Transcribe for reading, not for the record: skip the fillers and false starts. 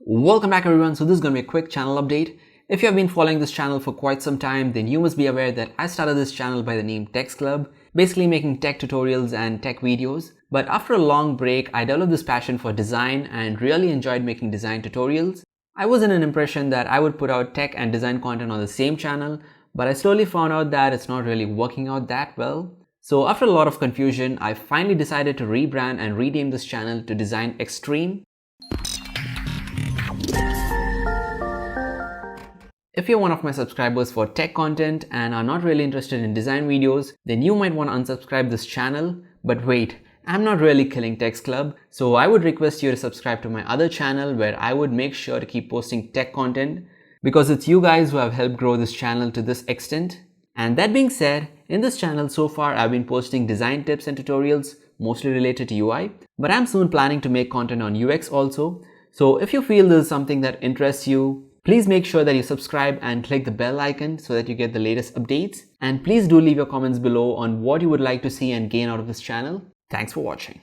Welcome back everyone. So this is going to be a quick channel update. If you have been following this channel for quite some time, then you must be aware that I started this channel by the name Tex Club, basically making tech tutorials and tech videos. But after a long break, I developed this passion for design and really enjoyed making design tutorials. I was in an impression that I would put out tech and design content on the same channel, but I slowly found out that it's not really working out that well. So after a lot of confusion, I finally decided to rebrand and rename this channel to Design Xstream. If you're one of my subscribers for tech content and are not really interested in design videos, then you might want to unsubscribe this channel. But wait, I'm not really killing Tex Club, so I would request you to subscribe to my other channel where I would make sure to keep posting tech content because it's you guys who have helped grow this channel to this extent. And that being said, in this channel so far I've been posting design tips and tutorials mostly related to UI, but I'm soon planning to make content on UX also. So if you feel this is something that interests you, please make sure that you subscribe and click the bell icon so that you get the latest updates. And please do leave your comments below on what you would like to see and gain out of this channel. Thanks for watching.